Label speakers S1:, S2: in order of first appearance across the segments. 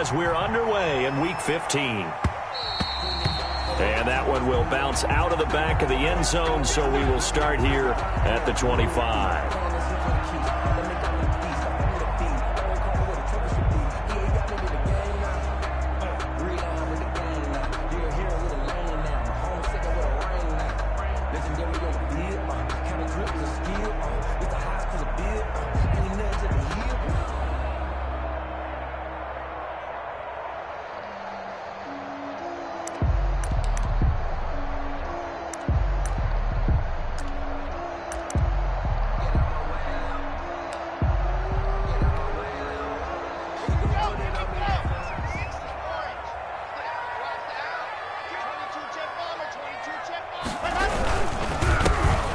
S1: as we're underway in Week 15. And that one will bounce out of the back of the end zone, so we will start here at the 25.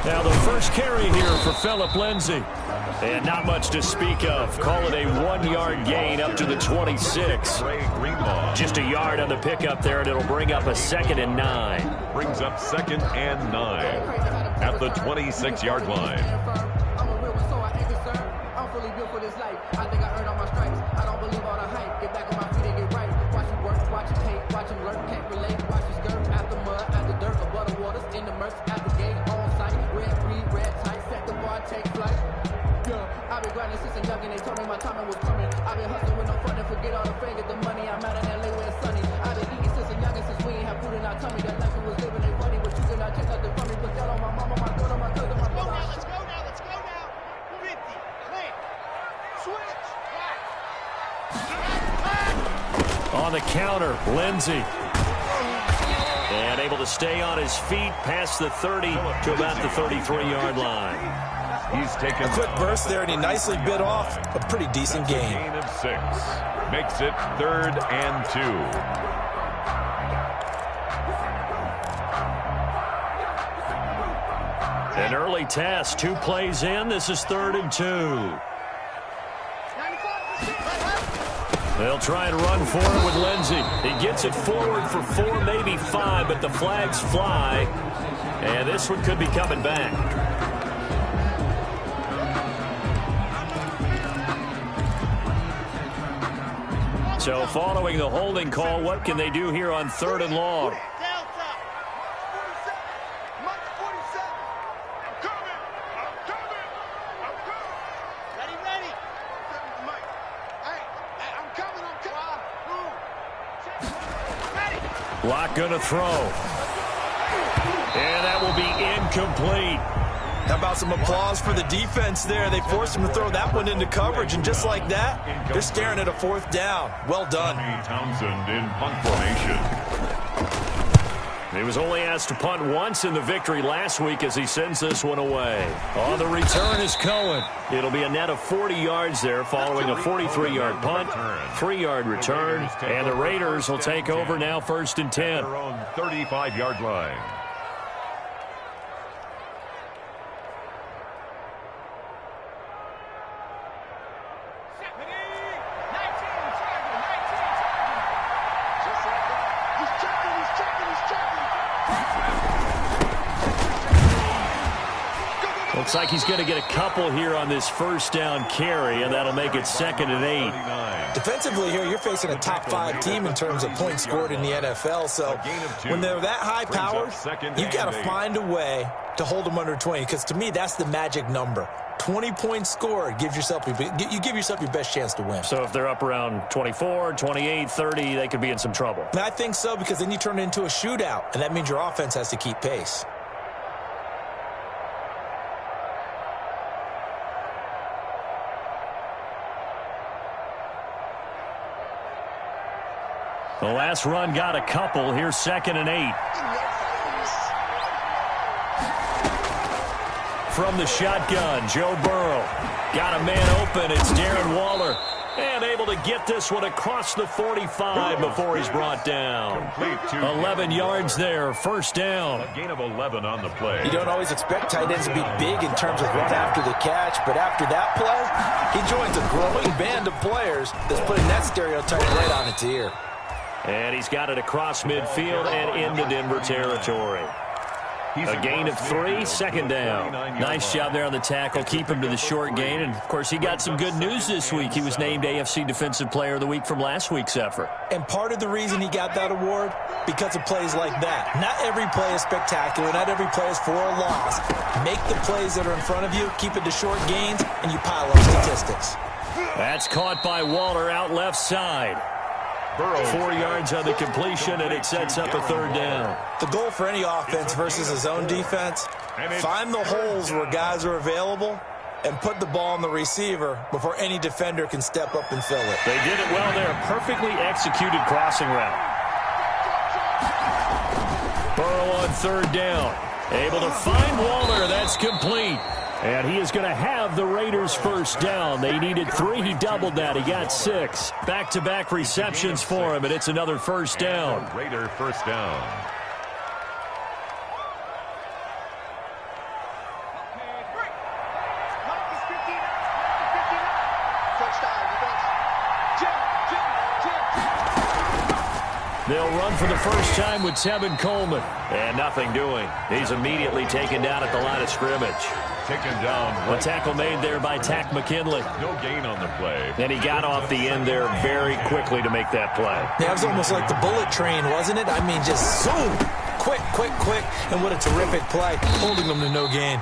S1: Now the first carry here for Phillip Lindsay. And not much to speak of. Call it a 1-yard gain up to the 26. Just a yard on the pickup there, and it'll bring up a 2nd and 9.
S2: Brings up 2nd and 9 at the 26-yard line.
S3: I've been grinding since a youngin', they told me my timing was coming. I've been hustling with no fun and forget all the fame, get the money. I'm out in LA where it's sunny. I've been eating since a youngin', since we ain't have food in our tummy. That life we was living ain't funny, but you cannot take nothing from me. Put that on my mama, my daughter, my cousin, my brother. Let's go now. 50, clean, switch,
S1: on the counter, Lindsay. And able to stay on his feet past the 30 to about the 33-yard line.
S2: He's taken
S4: a quick burst there, and he nicely bit off a pretty decent gain.
S2: Gain of 6. Makes it 3rd and 2.
S1: An early test, 2 plays in. This is 3rd and 2. They'll try and run for it with Lindsay. He gets it forward for 4, maybe 5, but the flags fly. And this one could be coming back. So following the holding call, what can they do here on 3rd and long? Lock going to throw. And that will be incomplete.
S4: How about some applause for the defense there? They forced him to throw that one into coverage, and just like that, they're staring at a 4th down. Well done.
S2: Townsend in punt formation.
S1: He was only asked to punt once in the victory last week as he sends this one away. On the return is Cohen. It'll be a net of 40 yards there following a 43-yard punt, 3-yard return, and the Raiders will take over now 1st and 10.
S2: Their own 35-yard line.
S1: Looks like he's going to get a couple here on this 1st down carry, and that'll make it 2nd and 8.
S4: Defensively here, you're facing a top 5 team in terms of points scored in the NFL. So when they're that high powered, you've got to find a way to hold them under 20, because to me, that's the magic number. 20 points scored, you give yourself your best chance to win.
S1: So if they're up around 24, 28, 30, they could be in some trouble.
S4: And I think so, because then you turn it into a shootout, and that means your offense has to keep pace.
S1: The last run got a couple. Here's 2nd and 8. From the shotgun, Joe Burrow. Got a man open. It's Darren Waller. And able to get this one across the 45 before he's brought down. 11 yards there, 1st down.
S2: A gain of 11 on the play.
S4: You don't always expect tight ends to be big in terms of run after the catch, but after that play, he joins a growing band of players that's putting that stereotype right on its ear.
S1: And he's got it across midfield and into Denver territory. A gain of 3, second down. Nice job there on the tackle. Keep him to the short gain. And, of course, he got some good news this week. He was named AFC Defensive Player of the Week from last week's effort.
S4: And part of the reason he got that award, because of plays like that. Not every play is spectacular. Not every play is for a loss. Make the plays that are in front of you, keep it to short gains, and you pile up statistics.
S1: That's caught by Waller out left side. 4 yards on the completion, and it sets up a third down.
S4: The goal for any offense versus a zone defense, find the holes where guys are available and put the ball on the receiver before any defender can step up and fill it.
S1: They did it well there. Perfectly executed crossing route. Burrow on third down. Able to find Waller. That's complete. And he is going to have the Raiders first down. They needed 3. He doubled that. He got 6. Back-to-back receptions for him, and it's another first down.
S2: Raider first down.
S1: They'll run for the first time with Tevin Coleman. And nothing doing. He's immediately taken down at the line of scrimmage.
S2: Taken down.
S1: A tackle made there by Tack McKinley.
S2: No gain on the play.
S1: And he got off the end there very quickly to make that play.
S4: Yeah, it was almost like the bullet train, wasn't it? I mean, just zoom. Quick, quick, quick. And what a terrific play, holding them to no gain.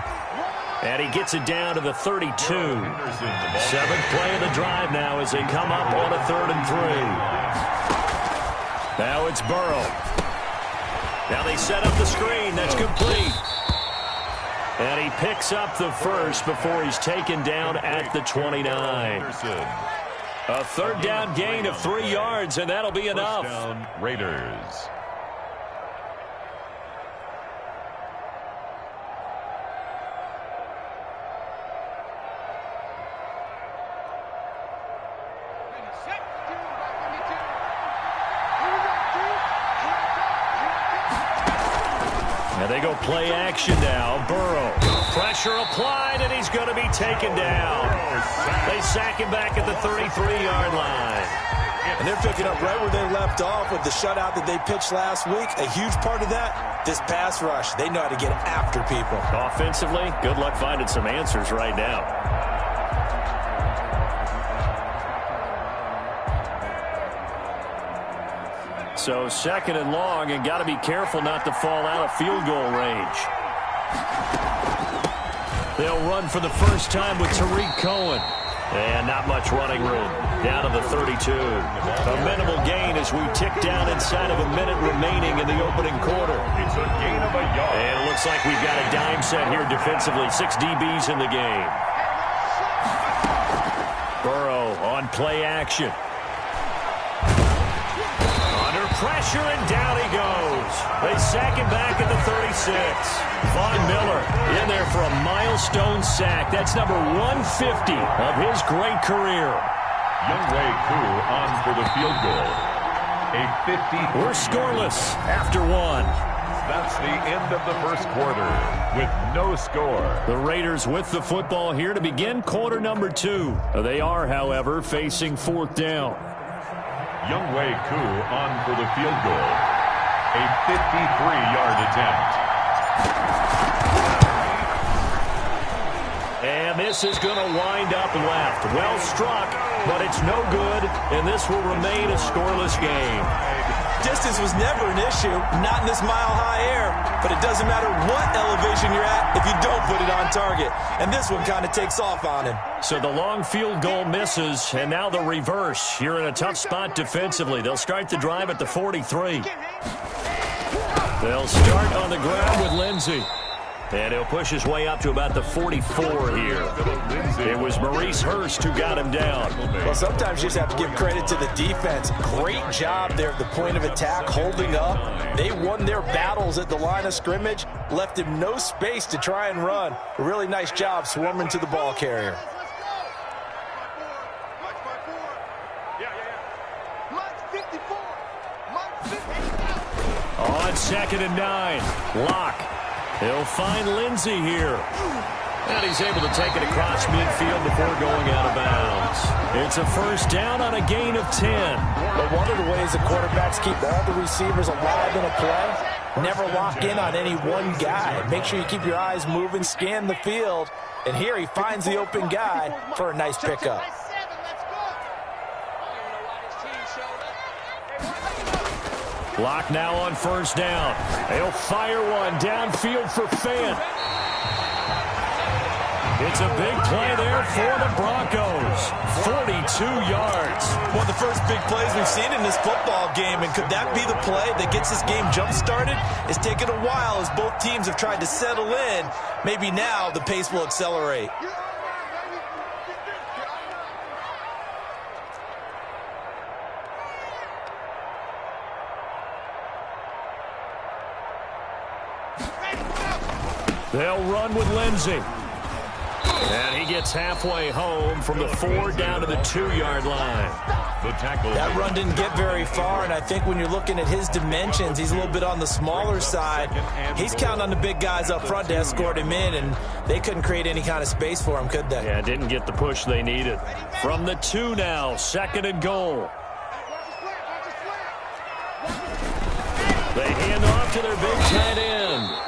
S1: And he gets it down to the 32. 7th play of the drive now as they come up on a 3rd and 3. Now it's Burrow. Now they set up the screen. That's complete. And he picks up the first before he's taken down at the 29. A third down gain of 3 yards, and that'll be enough.
S2: First down, Raiders.
S1: And they go play action now. Burrow. Pressure applied, and he's going to be taken down. They sack him back at the 33-yard line.
S4: And they're picking up right where they left off with the shutout that they pitched last week. A huge part of that, this pass rush. They know how to get after people.
S1: Offensively, good luck finding some answers right now. So 2nd and long, and got to be careful not to fall out of field goal range. They'll run for the first time with Tariq Cohen. And not much running room. Down to the 32. A minimal gain as we tick down inside of a minute remaining in the opening quarter.
S2: It's a gain of a yard.
S1: And it looks like we've got a dime set here defensively. 6 DBs in the game. Burrow on play action. Pressure, and down he goes. They sack him back at the 36. Von Miller in there for a milestone sack. That's number 150 of his great career.
S2: Younghoe Koo on for the field goal. A 50.
S1: We're scoreless after 1.
S2: That's the end of the first quarter with no score.
S1: The Raiders with the football here to begin quarter number 2. They are, however, facing 4th down.
S2: Younghoe Koo on for the field goal. A 53-yard attempt.
S1: And this is going to wind up left. Well struck, but it's no good, and this will remain a scoreless game.
S4: Distance was never an issue, not in this mile-high air, but it doesn't matter what elevation you're at if you don't put it on target. And this one kind of takes off on him.
S1: So the long field goal misses, and now the reverse. You're in a tough spot defensively. They'll start the drive at the 43. They'll start on the ground with Lindsey. And he'll push his way up to about the 44 here. It was Maurice Hurst who got him down.
S4: Well, sometimes you just have to give credit to the defense. Great job there at the point of attack, holding up. They won their battles at the line of scrimmage, left him no space to try and run. A really nice job swarming to the ball carrier.
S1: On 2nd and 9, Locke. He'll find Lindsey here. And he's able to take it across midfield before going out of bounds. It's a first down on a gain of 10. The
S4: one of the ways the quarterbacks keep all the receivers alive in a play, never lock in on any one guy. Make sure you keep your eyes moving, scan the field, and here he finds the open guy for a nice pickup.
S1: Clock now on first down. He'll fire one downfield for Fant. It's a big play there for the Broncos. 42 yards.
S4: One of the first big plays we've seen in this football game, and could that be the play that gets this game jump-started? It's taken a while as both teams have tried to settle in. Maybe now the pace will accelerate.
S1: They'll run with Lindsey. And he gets halfway home from the 4 down to the 2-yard line.
S2: The tackle.
S4: That run didn't get very far, and I think when you're looking at his dimensions, he's a little bit on the smaller side. He's counting on the big guys up front to escort him in, and they couldn't create any kind of space for him, could they?
S1: Yeah, didn't get the push they needed. From the 2 now, 2nd and goal. They hand off to their big tight end.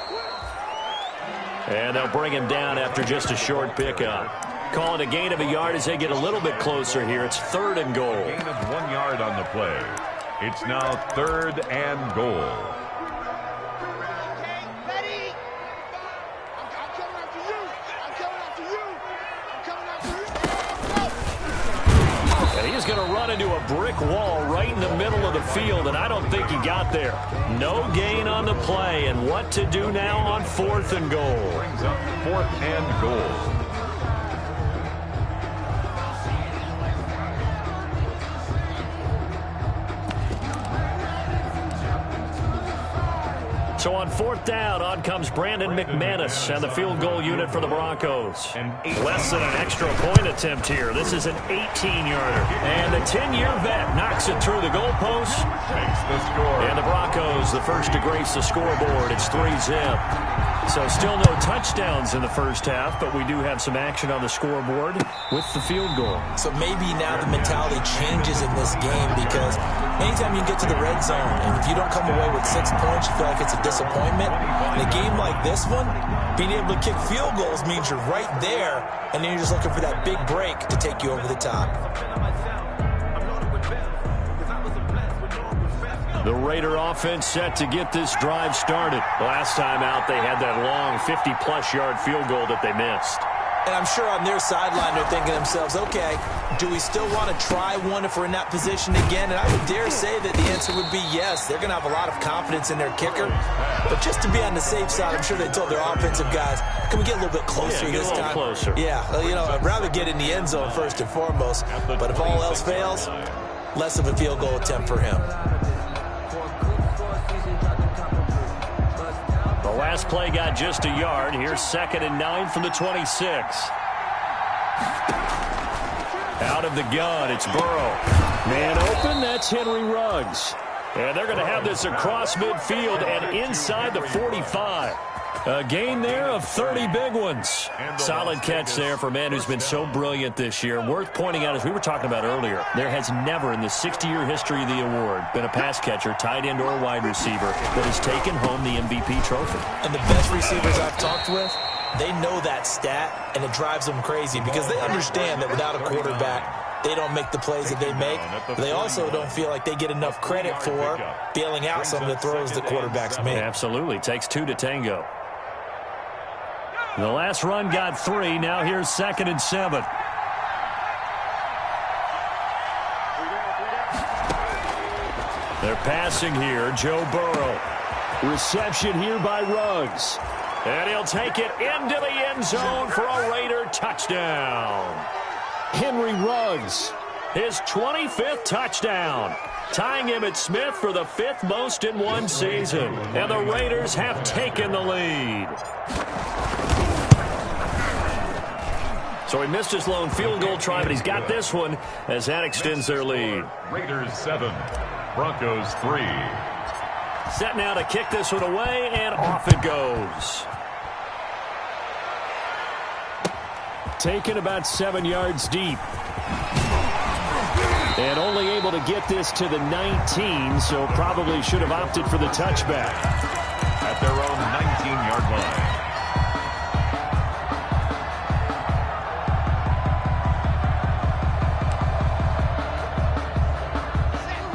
S1: And they'll bring him down after just a short pickup. Call it a gain of a yard as they get a little bit closer here. It's 3rd and goal.
S2: Gain of 1 yard on the play. It's now 3rd and goal.
S1: And he's going to run into a brick wall right in the middle of the field, and I don't think he got there. No gain on the play, and what to do now on 4th and goal.
S2: Brings up 4th and goal.
S1: So on 4th down, on comes Brandon McManus and the field goal unit for the Broncos. Less than an extra point attempt here. This is an 18-yarder. And the 10-year vet knocks it through the goalpost.
S2: Makes the score.
S1: And the Broncos, the first to grace the scoreboard. It's 3-zip. So still no touchdowns in the first half, but we do have some action on the scoreboard with the field goal.
S4: So maybe now the mentality changes in this game, because anytime you get to the red zone, and if you don't come away with 6 points, you feel like it's a disappointment. In a game like this one, being able to kick field goals means you're right there, and then you're just looking for that big break to take you over the top.
S1: The Raider offense set to get this drive started. Last time out, they had that long 50-plus yard field goal that they missed.
S4: And I'm sure on their sideline, they're thinking to themselves, okay, do we still want to try one if we're in that position again? And I would dare say that the answer would be yes. They're going to have a lot of confidence in their kicker. But just to be on the safe side, I'm sure they told their offensive guys, can we get a little bit closer this time?
S1: Closer.
S4: Yeah, you know, I'd rather get in the end zone first and foremost. But if all else fails, less of a field goal attempt for him.
S1: The last play got just a yard. Here's 2nd and 9 from the 26. Out of the gun, it's Burrow. Man open, that's Henry Ruggs. And they're going to have this across midfield and inside the 45. A gain there of 30 big ones. Solid catch there for a man who's been so brilliant this year. Worth pointing out, as we were talking about earlier, there has never in the 60-year history of the award been a pass catcher, tight end, or wide receiver that has taken home the MVP trophy.
S4: And the best receivers I've talked with, they know that stat, and it drives them crazy because they understand that without a quarterback, they don't make the plays that they make. But they also don't feel like they get enough credit for bailing out some of the throws that quarterbacks make.
S1: Absolutely. Takes 2 to tango. The last run got 3. Now here's 2nd and 7. They're passing here. Joe Burrow. Reception here by Ruggs. And he'll take it into the end zone for a Raider touchdown. Henry Ruggs, his 25th touchdown, tying him at Smith for the 5th most in one season. And the Raiders have taken the lead. So he missed his lone field goal try, but he's got this one as that extends their lead.
S2: Raiders 7, Broncos 3.
S1: Set now to kick this one away, and off it goes. Taken about 7 yards deep. And only able able to get this to the 19, so probably should have opted for the touchback.
S2: At their own 19-yard line.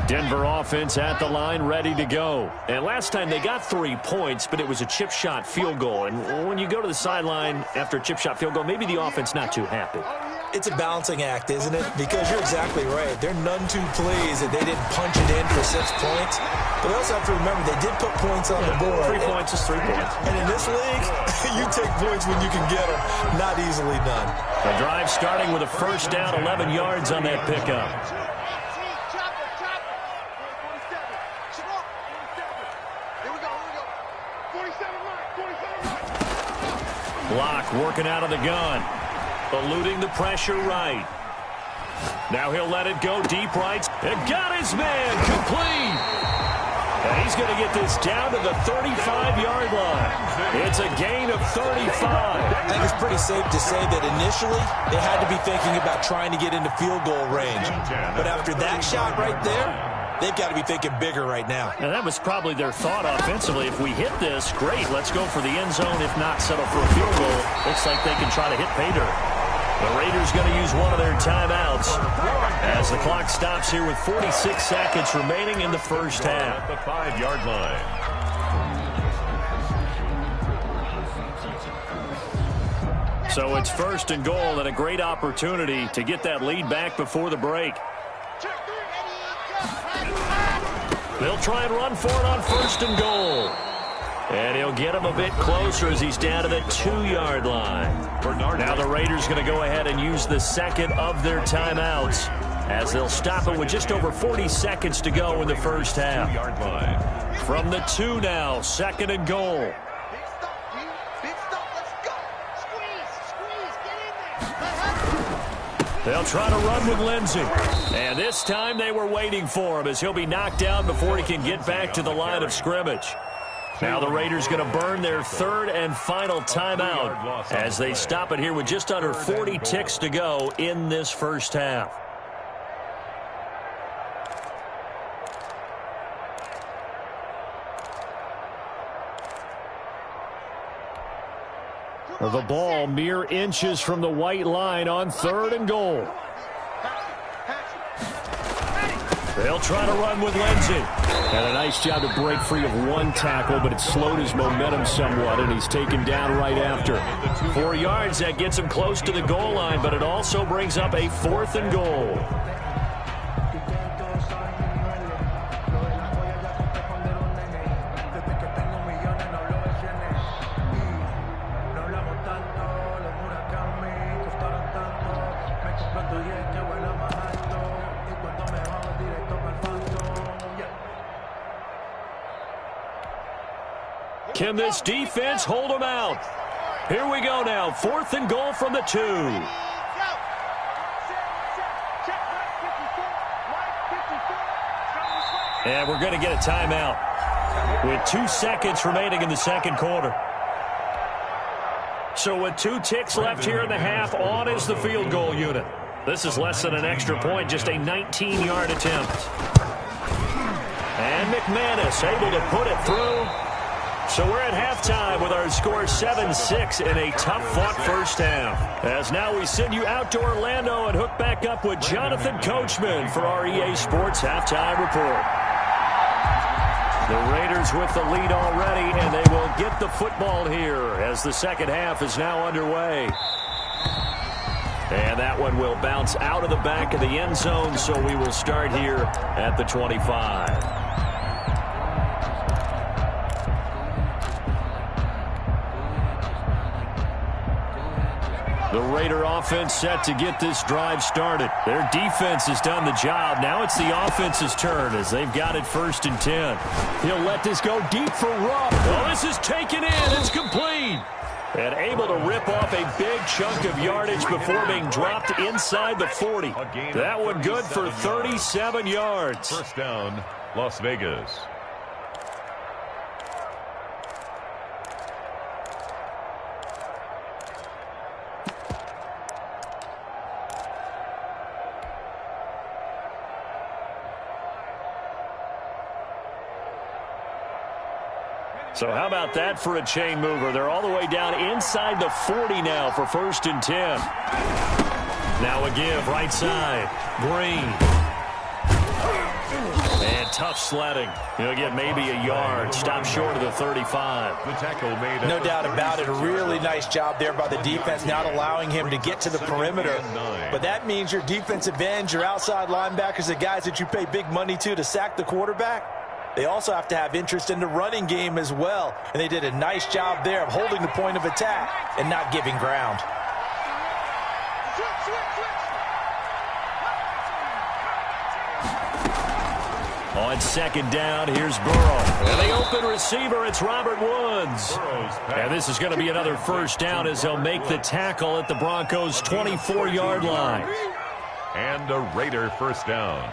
S1: Denver offense at the line, ready to go. And last time they got 3 points, but it was a chip shot field goal. And when you go to the sideline after a chip shot field goal, maybe the offense not too happy.
S4: It's a balancing act, isn't it? Because you're exactly right. They're none too pleased that they didn't punch it in for 6 points. But they also have to remember they did put points on the board.
S1: 3 points is 3 points.
S4: And in this league, you take points when you can get them. Not easily done.
S1: The drive starting with a first down, 11 yards on that pickup. Block working out of the gun. Eluding the pressure right. Now he'll let it go deep right. And got his man complete. And he's going to get this down to the 35-yard line. It's a gain of 35.
S4: I think it's pretty safe to say that initially they had to be thinking about trying to get into field goal range. But after that shot right there, they've got to be thinking bigger right now.
S1: And that was probably their thought offensively. If we hit this, great. Let's go for the end zone. If not, settle for a field goal. Looks like they can try to hit pay dirt. The Raiders going to use one of their timeouts as the clock stops here with 46 seconds remaining in the first half.
S2: At the 5-yard line.
S1: So it's first and goal and a great opportunity to get that lead back before the break. They'll try and run for it on first and goal. And he'll get him a bit closer as he's down to the 2-yard line. Now the Raiders going to go ahead and use the second of their timeouts as they'll stop it with just over 40 seconds to go in the first half.
S2: 2-yard line.
S1: From the 2 now, second and goal. They'll try to run with Lindsey. And this time they were waiting for him as he'll be knocked down before he can get back to the line of scrimmage. Now the Raiders going to burn their third and final timeout as they stop it here with just under 40 ticks to go in this first half. The ball mere inches from the white line on third and goal. They'll try to run with Lindsey. And a nice job to break free of one tackle, but it slowed his momentum somewhat, and he's taken down right after. 4 yards, that gets him close to the goal line, but it also brings up a fourth and goal. Can this defense hold them out? Here we go now. Fourth and goal from the 2. And we're going to get a timeout with 2 seconds remaining in the second quarter. So with 2 ticks left here in the half, on is the field goal unit. This is less than an extra point, just a 19-yard attempt. And McManus able to put it through. So we're at halftime with our score 7-6 in a tough-fought first half. As now we send you out to Orlando and hook back up with Jonathan Coachman for our EA Sports Halftime Report. The Raiders with the lead already, and they will get the football here as the second half is now underway. And that one will bounce out of the back of the end zone, so we will start here at the 25. The Raider offense set to get this drive started. Their defense has done the job. Now it's the offense's turn as they've got it first and 10. He'll let this go deep for Rupp. Oh, this is taken in. It's complete. And able to rip off a big chunk of yardage before being dropped inside the 40. That one good for 37 yards.
S2: First down, Las Vegas.
S1: So how about that for a chain mover? They're all the way down inside the 40 now for 1st and 10. Now a give, right side. Green. And tough sledding. He'll get maybe a yard. Stop short of the 35.
S2: The tackle made.
S4: No doubt about it. A really nice job there by the defense, not allowing him to get to the perimeter. But that means your defensive ends, your outside linebackers, the guys that you pay big money to sack the quarterback, they also have to have interest in the running game as well. And they did a nice job there of holding the point of attack and not giving ground.
S1: On 2nd down, here's Burrow. And the open receiver, it's Robert Woods. And this is going to be another 1st down as he'll make the tackle at the Broncos' 24-yard line.
S2: And a Raider 1st down.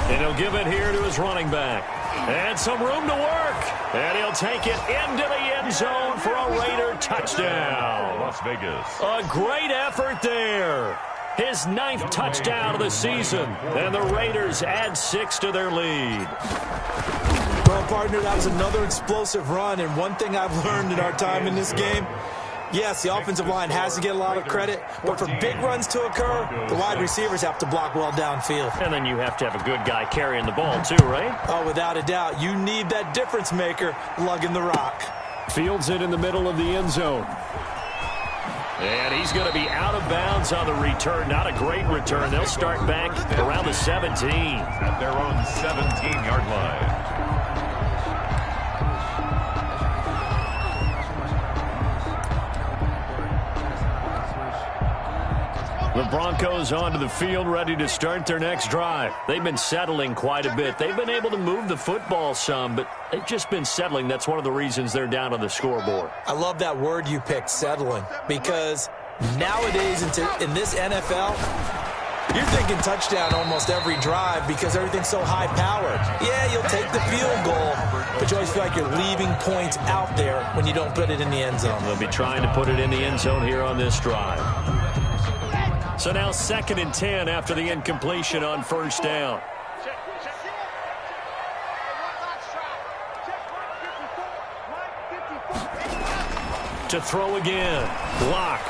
S1: And he'll give it here to his running back. And some room to work. And he'll take it into the end zone for a Raider touchdown.
S2: Las Vegas.
S1: A great effort there. His 9th touchdown of the season. And the Raiders add 6 to their lead.
S4: Well, partner, that was another explosive run. And one thing I've learned in our time in this game, yes, the offensive line has to get a lot of credit, but for big runs to occur, the wide receivers have to block well downfield.
S1: And then you have to have a good guy carrying the ball too, right?
S4: Oh, without a doubt. You need that difference maker lugging the rock.
S1: Fields it in the middle of the end zone. And he's going to be out of bounds on the return. Not a great return. They'll start back around the 17.
S2: At their own 17-yard line.
S1: The Broncos onto the field, ready to start their next drive. They've been settling quite a bit. They've been able to move the football some, but they've just been settling. That's one of the reasons they're down on the scoreboard.
S4: I love that word you picked, settling, because nowadays in this NFL, you're thinking touchdown almost every drive because everything's so high-powered. Yeah, you'll take the field goal, but you always feel like you're leaving points out there when you don't put it in the end zone.
S1: They'll be trying to put it in the end zone here on this drive. So now 2nd and 10 after the incompletion on 1st down. To throw again. Block.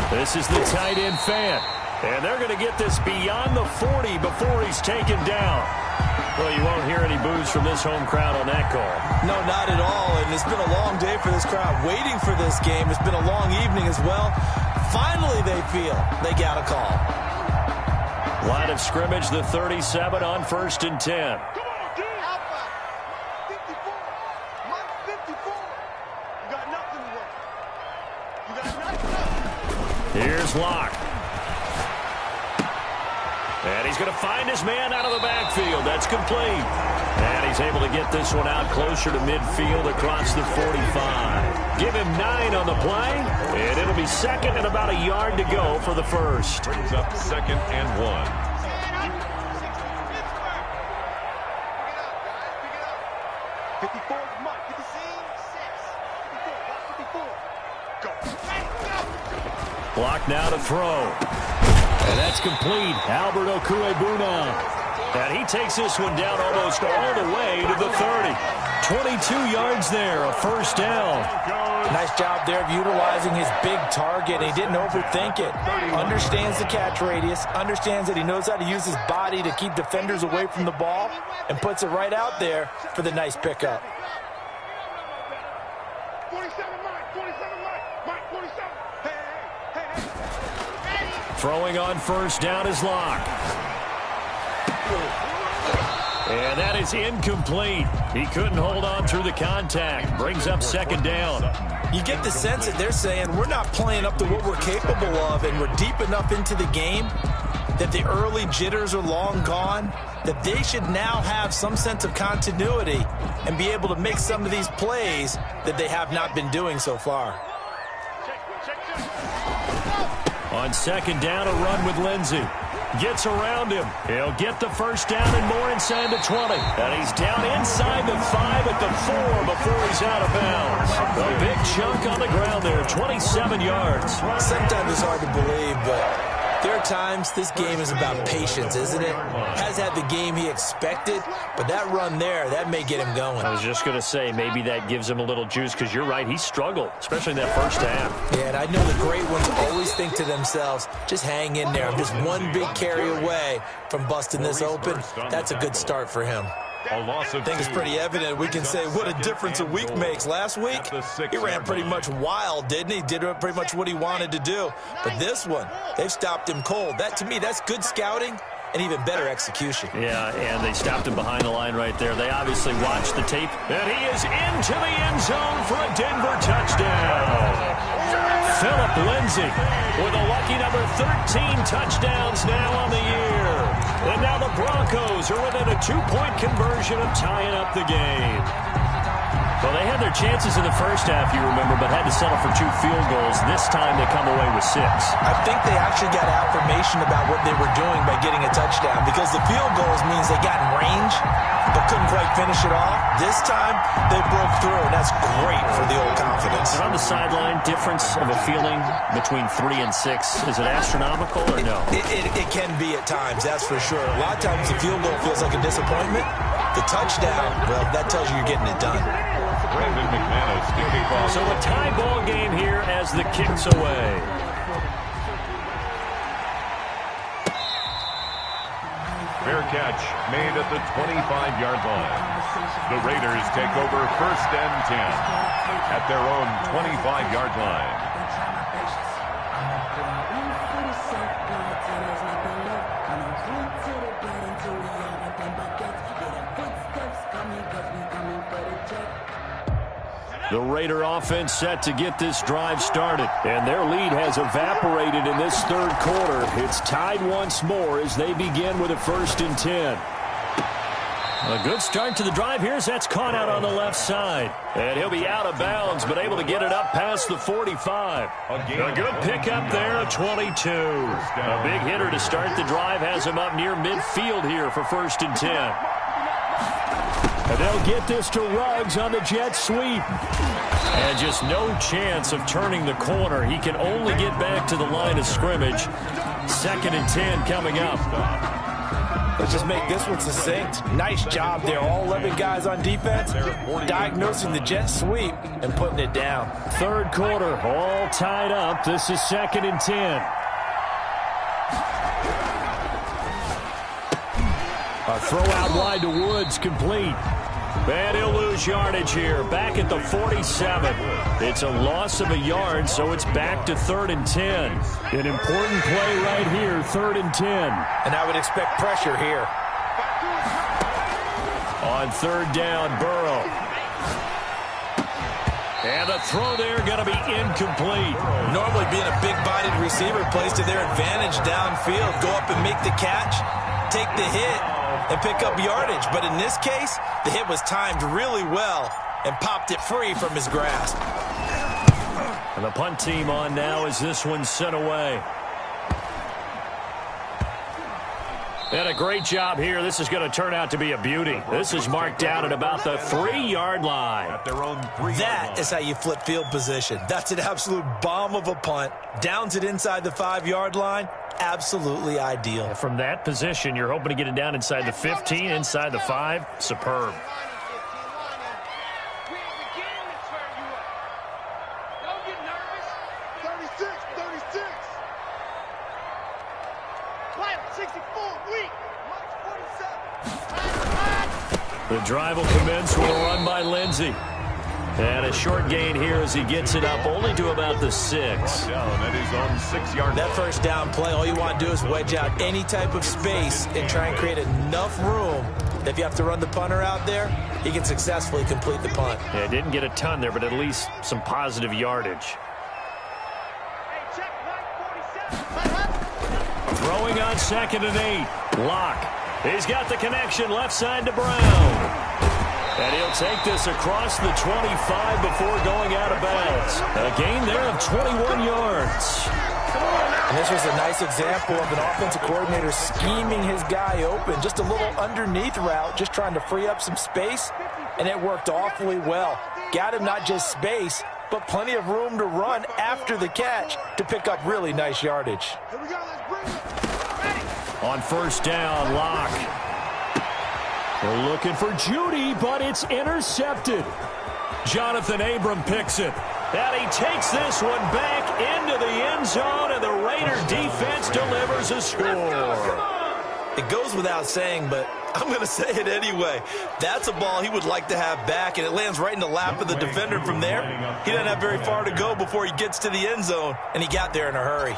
S1: This is the tight end Fant. And they're going to get this beyond the 40 before he's taken down. Well, you won't hear any boos from this home crowd on that call.
S4: No, not at all. And it's been a long day for this crowd waiting for this game. It's been a long evening as well. Finally, they feel they got a call.
S1: Line of scrimmage, the 37 on 1st and 10. Here's Locke. And he's going to find his man out of the backfield. That's complete. And he's able to get this one out closer to midfield across the 45. Give him 9 on the play, and it'll be 2nd and about a yard to go for the 1st.
S2: Brings up 2nd and 1.
S1: Block now to throw. And that's complete. Albert Okwuegbunam. And he takes this one down almost all the way to the 30. 22 yards there, a 1st down.
S4: Nice job there of utilizing his big target. He didn't overthink it. Understands the catch radius. Understands that he knows how to use his body to keep defenders away from the ball. And puts it right out there for the nice pickup.
S5: 47 Mike, 47.
S1: Throwing on 1st down is Locke. And that is incomplete. He couldn't hold on through the contact. Brings up 2nd down.
S4: You get the sense that they're saying we're not playing up to what we're capable of, and we're deep enough into the game that the early jitters are long gone, that they should now have some sense of continuity and be able to make some of these plays that they have not been doing so far.
S1: On 2nd down, a run with Lindsey. Gets around him. He'll get the first down and more inside the 20. And he's down inside the 5 at the 4 before he's out of bounds. A big chunk on the ground there, 27 yards.
S4: Sometimes it's hard to believe, but there are times this game is about patience, isn't it? Has had the game he expected, but that run there, that may get him going.
S1: I was just going to say, maybe that gives him a little juice, because you're right, he struggled, especially in that first half.
S4: Yeah, and I know the great ones always think to themselves, just hang in there. I'm just one big carry away from busting this open. That's a good start for him.
S2: I
S4: think it's pretty evident. We can say what a difference a week makes. Last week, he ran pretty much wild, didn't he? Did pretty much what he wanted to do. But this one, they've stopped him cold. That, to me, that's good scouting and even better execution.
S1: Yeah, and they stopped him behind the line right there. They obviously watched the tape. And he is into the end zone for a Denver touchdown. Philip Lindsay with a lucky number 13 touchdowns now on the year. And now the Broncos are within a 2-point conversion of tying up the game. Well, they had their chances in the first half, you remember, but had to settle for 2 field goals. This time they come away with 6.
S4: I think they actually got affirmation about what they were doing by getting a touchdown, because the field goals means they got in range but couldn't quite finish it off. This time they broke through, and that's great for the old confidence.
S1: And on the sideline, difference of a feeling between 3 and 6, is it astronomical or no?
S4: It can be at times, that's for sure. A lot of times the field goal feels like a disappointment. The touchdown, well, that tells you you're getting it done.
S2: Brandon McManus to kick off.
S1: So a tie ball game here as the kick's away.
S2: Fair catch made at the 25-yard line. The Raiders take over 1st and 10 at their own 25-yard line.
S1: The Raider offense set to get this drive started. And their lead has evaporated in this 3rd quarter. It's tied once more as they begin with a 1st and 10. A good start to the drive here as that's caught out on the left side. And he'll be out of bounds, but able to get it up past the 45. A good pickup there, a 22. A big hitter to start the drive has him up near midfield here for 1st and 10. And they'll get this to Ruggs on the jet sweep. And just no chance of turning the corner. He can only get back to the line of scrimmage. 2nd and 10 coming up.
S4: Let's just make this one succinct. Nice job there. All 11 guys on defense diagnosing the jet sweep and putting it down.
S1: 3rd quarter, all tied up. This is 2nd and 10. A throw out wide to Woods, complete. And he'll lose yardage here. Back at the 47. It's a loss of a yard, so it's back to 3rd and 10. An important play right here, 3rd and 10.
S4: And I would expect pressure here.
S1: On 3rd down, Burrow. And the throw there going to be incomplete.
S4: Normally being a big-bodied receiver plays to their advantage downfield. Go up and make the catch, take the hit, and pick up yardage. But in this case, the hit was timed really well and popped it free from his grasp.
S1: And the punt team on now as this one's sent away. And a great job here. This is going to turn out to be a beauty. This is marked down at about the 3-yard line.
S2: At their own 3-yard
S4: That
S2: line.
S4: is how you flip field position. That's an absolute bomb of a punt. Downs it inside the 5-yard line. Absolutely ideal.
S1: From that position, you're hoping to get it down inside the 15, inside the 5. Superb.
S5: Don't get nervous. 36, 36. Light 64, weak. March 47.
S1: The drive will commence with a run by Lindsey. And a short gain here as he gets it up only to about the 6.
S2: Down at his own 6-yard line.
S4: That first down play, all you want to do is wedge out any type of space and try and create enough room that if you have to run the punter out there, he can successfully complete the punt.
S1: Yeah, didn't get a ton there, but at least some positive yardage.
S5: Hey, check right 47.
S1: Throwing on 2nd and 8. Lock. He's got the connection left side to Brown. And he'll take this across the 25 before going out of bounds. A gain there of 21 yards.
S5: Come on now.
S4: And this was a nice example of an offensive coordinator scheming his guy open. Just a little underneath route, just trying to free up some space, and it worked awfully well. Got him not just space, but plenty of room to run after the catch to pick up really nice yardage.
S5: Here we go, let's bring it.
S1: On first down, Locke. They're looking for Judy, but it's intercepted. Jonathan Abram picks it. And he takes this one back into the end zone, and the Raider defense delivers a score.
S4: It goes without saying, but I'm going to say it anyway. That's a ball he would like to have back, and it lands right in the lap of the defender from there. He doesn't have very far to go before he gets to the end zone, and he got there in a hurry.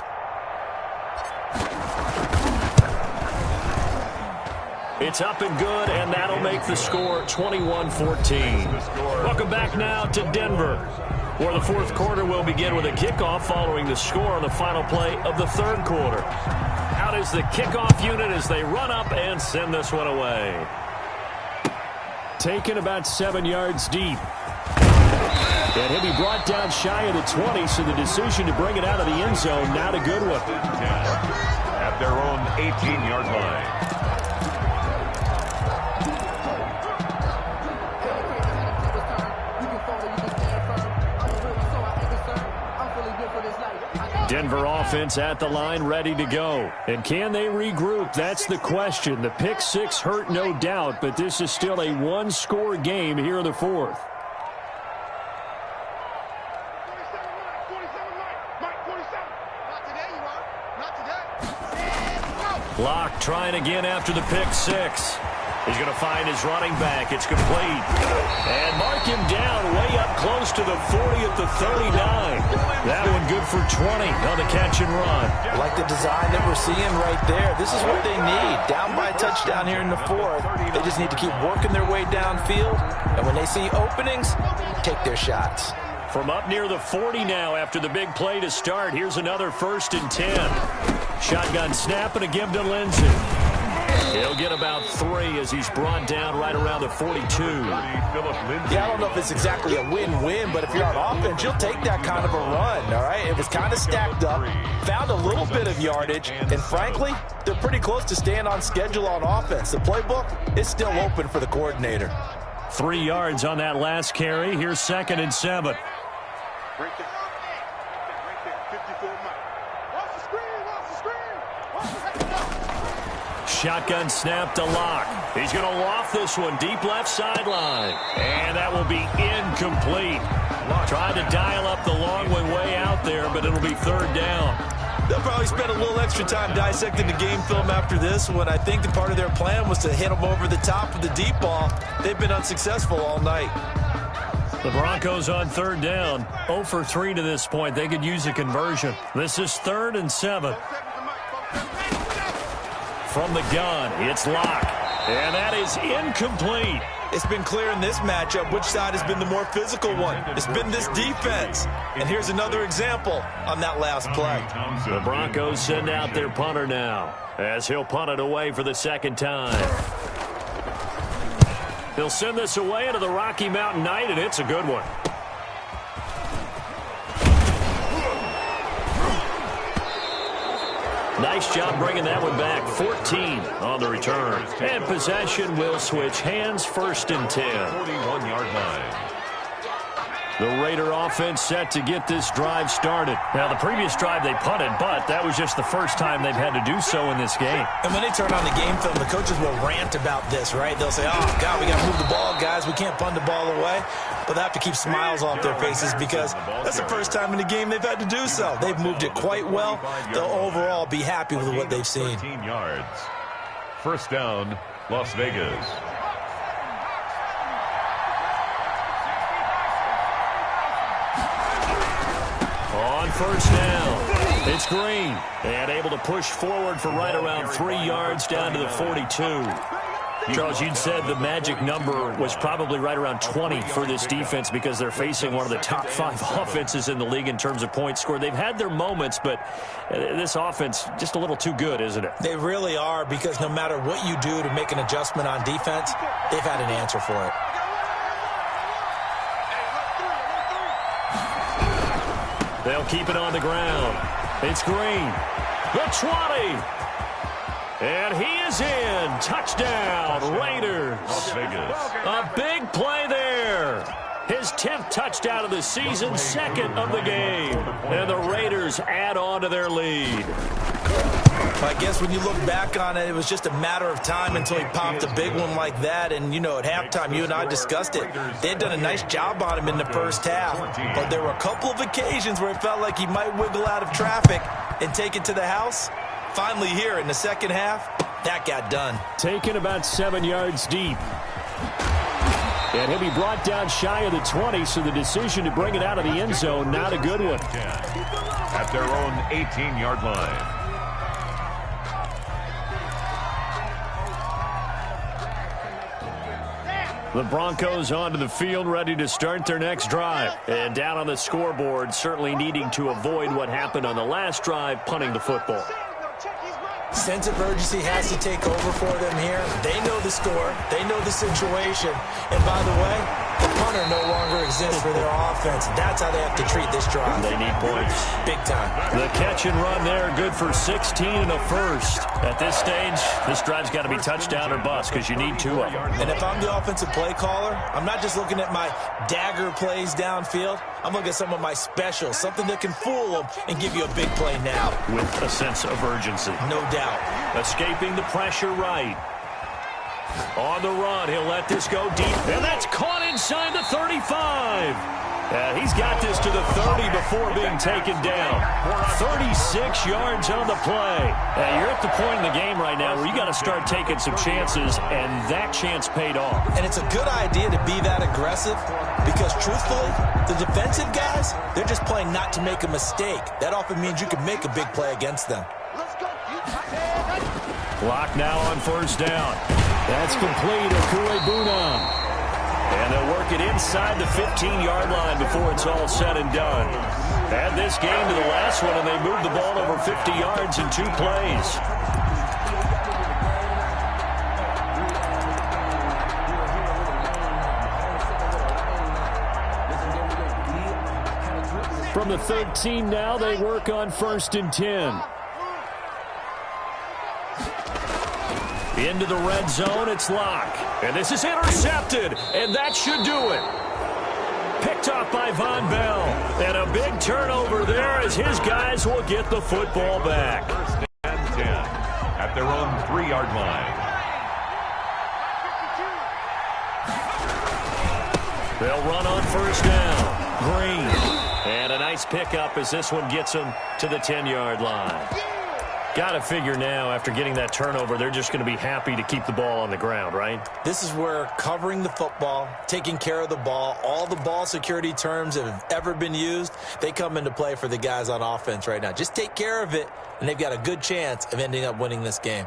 S1: It's up and good, and that'll make the score 21-14. Welcome back now to Denver, where the fourth quarter will begin with a kickoff following the score on the final play of the third quarter. Out is the kickoff unit as they run up and send this one away. Taken about 7 yards deep. And he'll be brought down shy of the 20, so the decision to bring it out of the end zone, not a good one.
S2: At their own 18-yard line.
S1: Denver offense at the line, ready to go. And can they regroup? That's the question. The pick six hurt, no doubt, but this is still a one-score game here in the fourth.
S5: 47 Mike, 47. Not today, you are. Not today.
S1: Locke trying again after the pick six. He's going to find his running back. It's complete. And mark him down way up close to the 40 at the 39. That one good for 20 on the catch and run.
S4: Like the design that we're seeing right there. This is what they need. Down by a touchdown here in the fourth. They just need to keep working their way downfield. And when they see openings, take their shots.
S1: From up near the 40 now after the big play to start. Here's another 1st and 10. Shotgun snap and a give to Lindsey. He'll get about 3 as he's brought down right around the 42.
S4: Yeah, I don't know if it's exactly a win-win, but if you're on offense, you'll take that kind of a run, all right? It was kind of stacked up, found a little bit of yardage, and frankly, they're pretty close to staying on schedule on offense. The playbook is still open for the coordinator.
S1: 3 yards on that last carry. Here's 2nd and 7.
S5: Right there. Right there. 54 Mike. Watch the screen. Watch the screen. Watch the
S1: Shotgun snap to Locke. He's going to loft this one deep left sideline. And that will be incomplete. Trying to dial up the long one way out there, but it'll be 3rd down.
S4: They'll probably spend a little extra time dissecting the game film after this one. I think the part of their plan was to hit them over the top with the deep ball. They've been unsuccessful all night.
S1: The Broncos on 3rd down. 0 for 3 to this point. They could use a conversion. This is 3rd and 7. From the gun, it's Locke. And that is incomplete.
S4: It's been clear in this matchup which side has been the more physical one. It's been this defense. And here's another example on that last play.
S1: The Broncos send out their punter now as he'll punt it away for the 2nd time. He'll send this away into the Rocky Mountain Night, and it's a good one. Nice job bringing that one back. 14 on the return. And possession will switch hands. 1st and 10.
S2: 41-yard line.
S1: The Raider offense set to get this drive started. Now, the previous drive they punted, but that was just the first time they've had to do so in this game.
S4: And when they turn on the game film, the coaches will rant about this, right? They'll say, oh, God, we got to move the ball, guys. We can't punt the ball away. But they have to keep smiles off their faces because that's the first time in the game they've had to do so. They've moved it quite well. They'll overall be happy with what they've seen.
S2: 13 yards. 1st down, Las Vegas.
S1: On 1st down, it's Green. And able to push forward for right around 3 yards down to the 42. Charles, you'd said the magic number was probably right around 20 for this defense because they're facing one of the top 5 offenses in the league in terms of points scored. They've had their moments, but this offense just a little too good, isn't it?
S4: They really are, because no matter what you do to make an adjustment on defense, they've had an answer for it.
S1: They'll keep it on the ground. It's Green. The 20. And he is in. Touchdown, Raiders. A big play there. His 10th touchdown of the season, second of the game. And the Raiders add on to their lead.
S4: I guess when you look back on it, it was just a matter of time until he popped a big one like that. And, you know, at halftime, you and I discussed it. They had done a nice job on him in the first half. But there were a couple of occasions where it felt like he might wiggle out of traffic and take it to the house. Finally here in the second half, that got done.
S1: Taken about 7 yards deep. And he'll be brought down shy of the 20, so the decision to bring it out of the end zone, not a good one.
S2: At their own 18-yard line.
S1: The Broncos onto the field, ready to start their next drive. And down on the scoreboard, certainly needing to avoid what happened on the last drive, punting the football.
S4: Sense of urgency has to take over for them here. They know the score. They know the situation. And by the way, the punter no longer exists for their offense. That's how they have to treat this drive.
S1: They need points.
S4: Big time.
S1: The catch and run there, good for 16 and a first. At this stage, this drive's got to be touchdown or bust because you need 2 of them.
S4: And if I'm the offensive play caller, I'm not just looking at my dagger plays downfield. I'm looking at some of my specials, something that can fool them and give you a big play now.
S1: With a sense of urgency.
S4: No doubt.
S1: Escaping the pressure right. On the run, he'll let this go deep. And that's caught inside the 35. He's got this to the 30 before being taken down. 36 yards on the play. You're at the point in the game right now where you got to start taking some chances, and that chance paid off.
S4: And it's a good idea to be that aggressive because, truthfully, the defensive guys, they're just playing not to make a mistake. That often means you can make a big play against them.
S1: Clock now on first down. That's complete. Okuwebunam. And they'll work it inside the 15-yard line before it's all said and done. Add this game to the last one, and they moved the ball over 50 yards in 2 plays. From the 13 now, they work on 1st and 10. Into the red zone, it's Locke. And this is intercepted, and that should do it. Picked off by Von Bell. And a big turnover there as his guys will get the football back.
S2: 1st and 10 at their own 3-yard line.
S1: They'll run on first down. Green. And a nice pickup as this one gets them to the 10-yard line. Got to figure now, after getting that turnover, they're just going to be happy to keep the ball on the ground, right?
S4: This is where covering the football, taking care of the ball, all the ball security terms that have ever been used, they come into play for the guys on offense right now. Just take care of it, and they've got a good chance of ending up winning this game.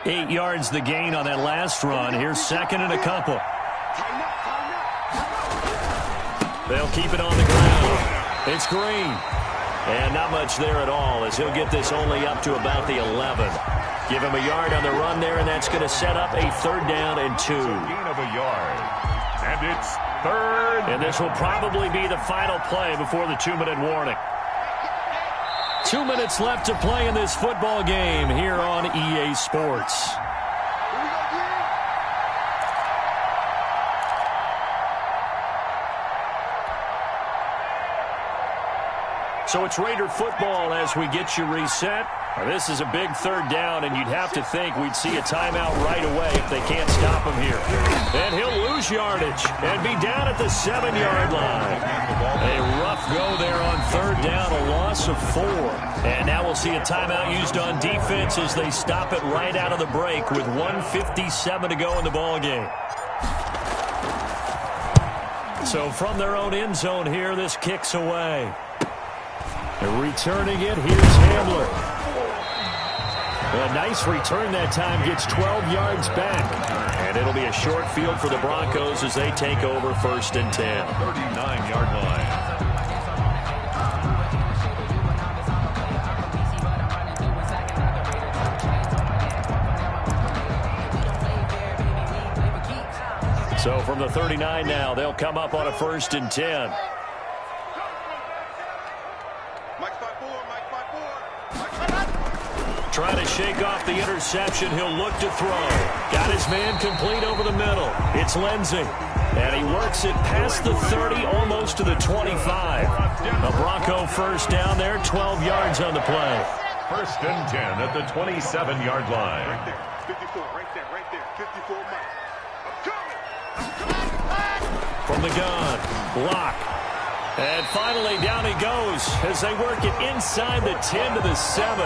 S1: 8 yards the gain on that last run. Here's 2nd and a couple. They'll keep it on the ground. It's Green. And not much there at all as he'll get this only up to about the 11. Give him a yard on the run there, and that's going to set up a 3rd down and 2.
S2: Gain of a yard. And it's 3rd.
S1: And this will probably be the final play before the 2-minute warning. 2 minutes left to play in this football game here on EA Sports. So it's Raider football as we get you reset. This is a big 3rd down, and you'd have to think we'd see a timeout right away if they can't stop him here. And he'll lose yardage and be down at the 7-yard line. A rough go there on 3rd down, a loss of 4. And now we'll see a timeout used on defense as they stop it right out of the break with 1:57 to go in the ball game. So from their own end zone here, this kicks away. And returning it, here's Hamler. A nice return that time, gets 12 yards back. And it'll be a short field for the Broncos as they take over 1st and 10.
S2: 39-yard line.
S1: So from the 39 now, they'll come up on a 1st and 10. trying to shake off the interception. He'll look to throw. Got his man complete over the middle. It's Lindsey. And he works it past the 30, almost to the 25. A Bronco first down there, 12 yards on the play.
S2: First and 10 at the 27-yard line.
S5: Right there. 54, right there, right there. 54 miles. I'm coming.
S1: From the gun, block. And finally, down he goes as they work it inside the 10 to the 7.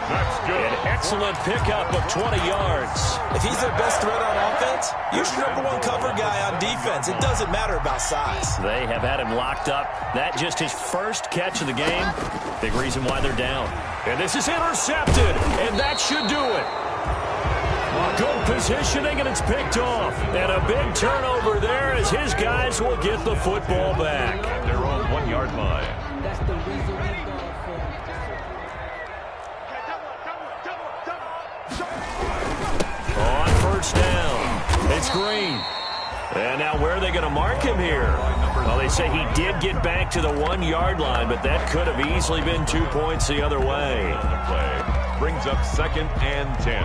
S2: That's good.
S1: An excellent pickup of 20 yards.
S4: If he's their best threat on offense, use your number one cover guy on defense. It doesn't matter about size.
S1: They have had him locked up. That just his first catch of the game. Big reason why they're down. And this is intercepted, and that should do it. Good positioning, and it's picked off. And a big turnover there as his guys will get the football back.
S2: At their own 1-yard line.
S3: That's the reason we go for it.
S1: On first down, it's Green. And now where are they going to mark him here? Well, they say he did get back to the 1-yard line, but that could have easily been 2 points the other way.
S2: Play brings up 2nd and 10.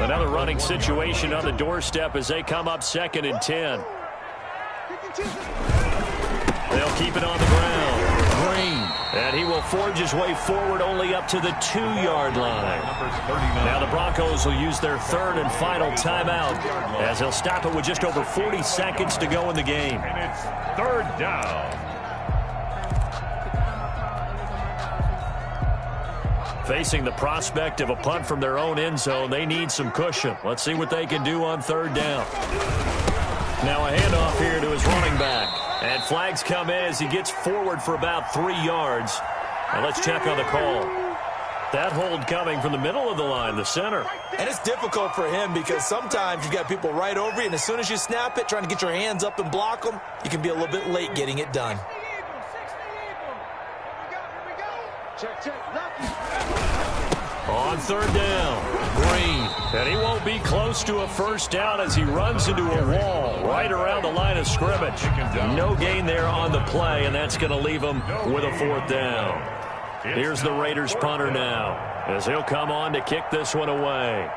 S1: Another running situation on the doorstep as they come up 2nd and 10. They'll keep it on the ground. Green. And he will forge his way forward only up to the 2-yard line. Now the Broncos will use their 3rd and final timeout as they'll stop it with just over 40 seconds to go in the game.
S2: And it's 3rd down.
S1: Facing the prospect of a punt from their own end zone, they need some cushion. Let's see what they can do on 3rd down. Now a handoff here to his running back. And flags come in as he gets forward for about 3 yards. Now let's check on the call. That hold coming from the middle of the line, the center.
S4: And it's difficult for him because sometimes you've got people right over you, and as soon as you snap it, trying to get your hands up and block them, you can be a little bit late getting it done.
S1: On 3rd down, Green. And he won't be close to a first down as he runs into a wall right around the line of scrimmage. No gain there on the play, and that's going to leave him with a 4th down. Here's the Raiders punter now as he'll come on to kick this one away.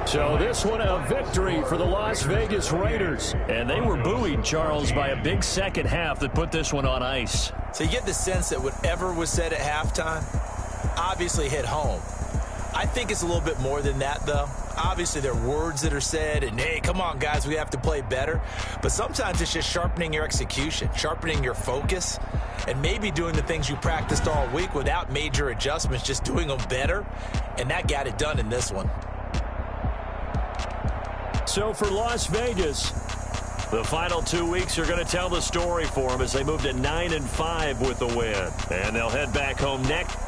S1: So this one a victory for the Las Vegas Raiders. And they were buoyed, Charles, by a big second half that put this one on ice.
S4: So you get the sense that whatever was said at halftime obviously hit home. I think it's a little bit more than that, though. Obviously, there are words that are said, and, hey, come on, guys, we have to play better. But sometimes it's just sharpening your execution, sharpening your focus, and maybe doing the things you practiced all week without major adjustments, just doing them better. And that got it done in this one.
S1: So for Las Vegas, the final 2 weeks are going to tell the story for them as they move to 9-5 with the win. And they'll head back home next.